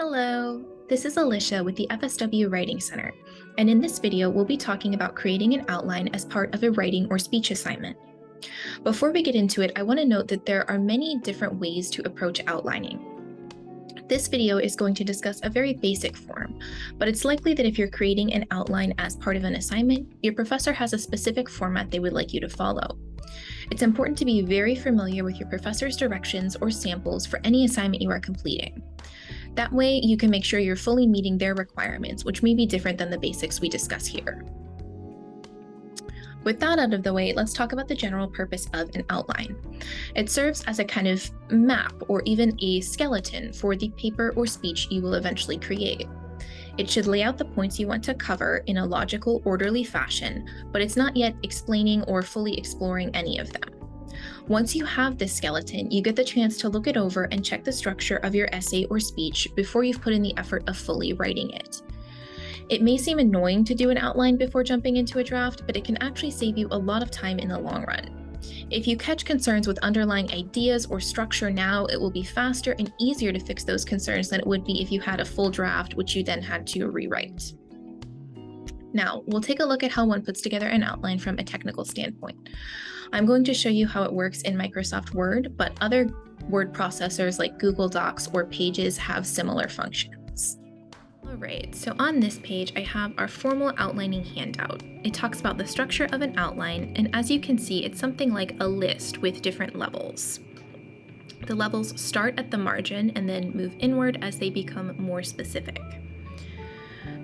Hello, this is Alicia with the FSW Writing Center, and in this video we'll be talking about creating an outline as part of a writing or speech assignment. Before we get into it, I want to note that there are many different ways to approach outlining. This video is going to discuss a very basic form, but it's likely that if you're creating an outline as part of an assignment, your professor has a specific format they would like you to follow. It's important to be very familiar with your professor's directions or samples for any assignment you are completing. That way, you can make sure you're fully meeting their requirements, which may be different than the basics we discuss here. With that out of the way, let's talk about the general purpose of an outline. It serves as a kind of map or even a skeleton for the paper or speech you will eventually create. It should lay out the points you want to cover in a logical, orderly fashion, but it's not yet explaining or fully exploring any of them. Once you have this skeleton, you get the chance to look it over and check the structure of your essay or speech before you've put in the effort of fully writing it. It may seem annoying to do an outline before jumping into a draft, but it can actually save you a lot of time in the long run. If you catch concerns with underlying ideas or structure now, it will be faster and easier to fix those concerns than it would be if you had a full draft, which you then had to rewrite. Now, we'll take a look at how one puts together an outline from a technical standpoint. I'm going to show you how it works in Microsoft Word, but other word processors like Google Docs or Pages have similar functions. All right, so on this page, I have our formal outlining handout. It talks about the structure of an outline, and as you can see, it's something like a list with different levels. The levels start at the margin and then move inward as they become more specific.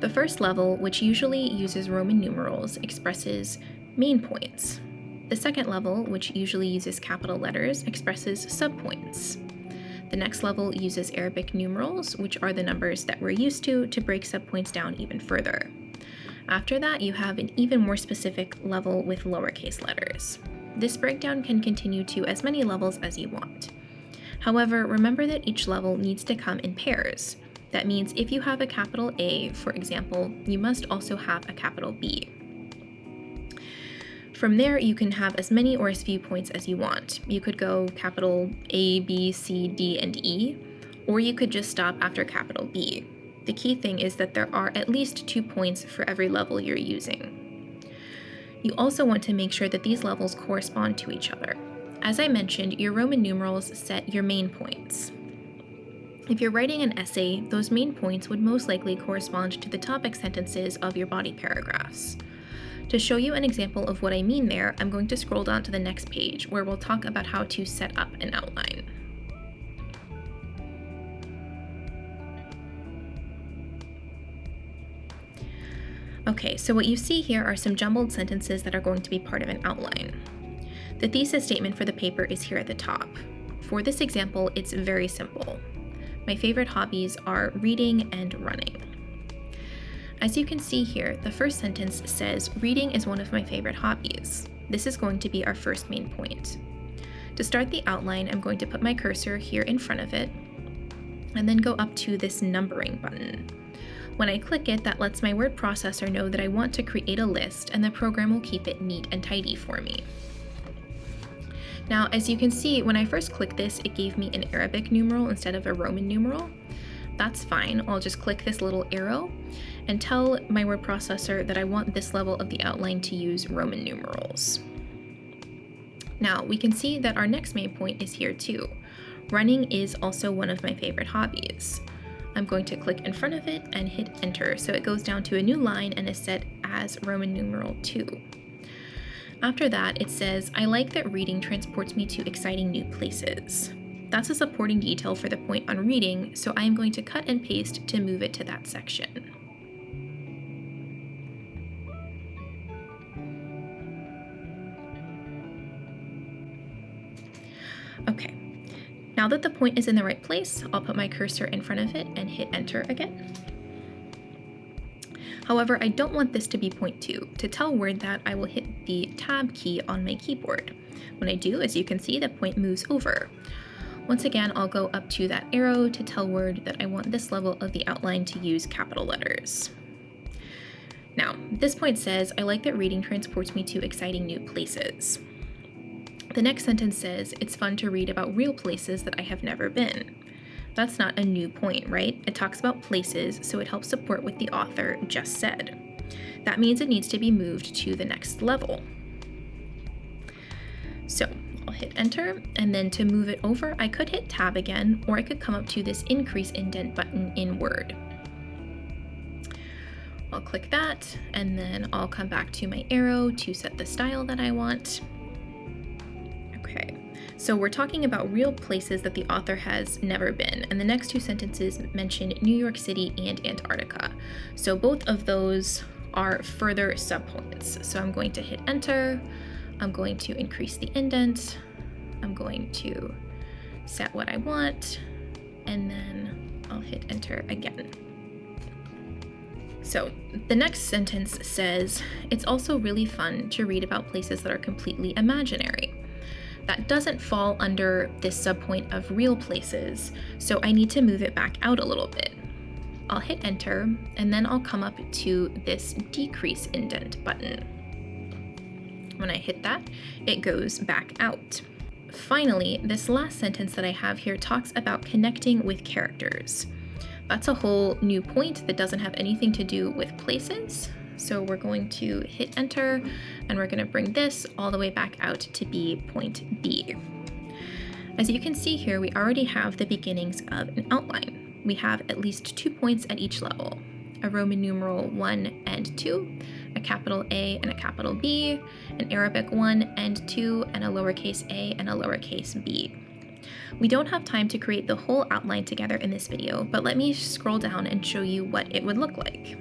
The first level, which usually uses Roman numerals, expresses main points. The second level, which usually uses capital letters, expresses subpoints. The next level uses Arabic numerals, which are the numbers that we're used to break subpoints down even further. After that, you have an even more specific level with lowercase letters. This breakdown can continue to as many levels as you want. However, remember that each level needs to come in pairs. That means if you have a capital A, for example, you must also have a capital B. From there, you can have as many or as few points as you want. You could go capital A, B, C, D, and E, or you could just stop after capital B. The key thing is that there are at least 2 points for every level you're using. You also want to make sure that these levels correspond to each other. As I mentioned, your Roman numerals set your main points. If you're writing an essay, those main points would most likely correspond to the topic sentences of your body paragraphs. To show you an example of what I mean there, I'm going to scroll down to the next page where we'll talk about how to set up an outline. Okay, so what you see here are some jumbled sentences that are going to be part of an outline. The thesis statement for the paper is here at the top. For this example, it's very simple. My favorite hobbies are reading and running. As you can see here, the first sentence says, reading is one of my favorite hobbies. This is going to be our first main point. To start the outline, I'm going to put my cursor here in front of it, and then go up to this numbering button. When I click it, that lets my word processor know that I want to create a list, and the program will keep it neat and tidy for me. Now, as you can see, when I first clicked this, it gave me an Arabic numeral instead of a Roman numeral. That's fine. I'll just click this little arrow and tell my word processor that I want this level of the outline to use Roman numerals. Now, we can see that our next main point is here too. Running is also one of my favorite hobbies. I'm going to click in front of it and hit enter, so it goes down to a new line and is set as Roman numeral 2. After that, it says, I like that reading transports me to exciting new places. That's a supporting detail for the point on reading, so I am going to cut and paste to move it to that section. Okay, now that the point is in the right place, I'll put my cursor in front of it and hit enter again. However, I don't want this to be point 2. To tell Word that, I will hit the Tab key on my keyboard. When I do, as you can see, the point moves over. Once again, I'll go up to that arrow to tell Word that I want this level of the outline to use capital letters. Now, this point says, I like that reading transports me to exciting new places. The next sentence says, it's fun to read about real places that I have never been. That's not a new point, right? It talks about places, so it helps support what the author just said. That means it needs to be moved to the next level. So I'll hit enter, and then to move it over, I could hit tab again, or I could come up to this increase indent button in Word. I'll click that, and then I'll come back to my arrow to set the style that I want. Okay, so we're talking about real places that the author has never been, and the next two sentences mention New York City and Antarctica. So both of those are further subpoints. So I'm going to hit enter, I'm going to increase the indent, I'm going to set what I want, and then I'll hit enter again. So the next sentence says, it's also really fun to read about places that are completely imaginary. That doesn't fall under this subpoint of real places, so I need to move it back out a little bit. I'll hit enter, and then I'll come up to this decrease indent button. When I hit that, it goes back out. Finally, this last sentence that I have here talks about connecting with characters. That's a whole new point that doesn't have anything to do with places. So we're going to hit enter, and we're going to bring this all the way back out to be point B. As you can see here, we already have the beginnings of an outline. We have at least 2 points at each level, a Roman numeral 1 and 2, a capital A and a capital B, an Arabic 1 and 2, and a lowercase a and a lowercase b. We don't have time to create the whole outline together in this video, but let me scroll down and show you what it would look like.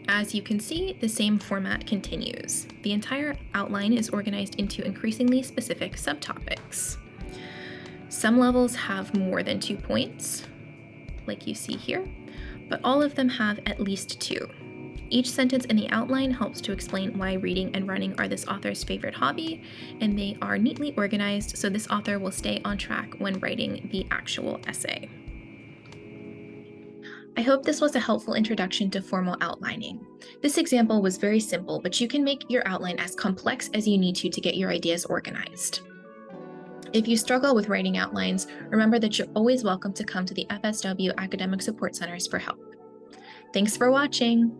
As you can see, the same format continues. The entire outline is organized into increasingly specific subtopics. Some levels have more than 2 points, like you see here, but all of them have at least 2. Each sentence in the outline helps to explain why reading and running are this author's favorite hobby, and they are neatly organized so this author will stay on track when writing the actual essay. I hope this was a helpful introduction to formal outlining. This example was very simple, but you can make your outline as complex as you need to get your ideas organized. If you struggle with writing outlines, remember that you're always welcome to come to the FSW Academic Support Centers for help. Thanks for watching.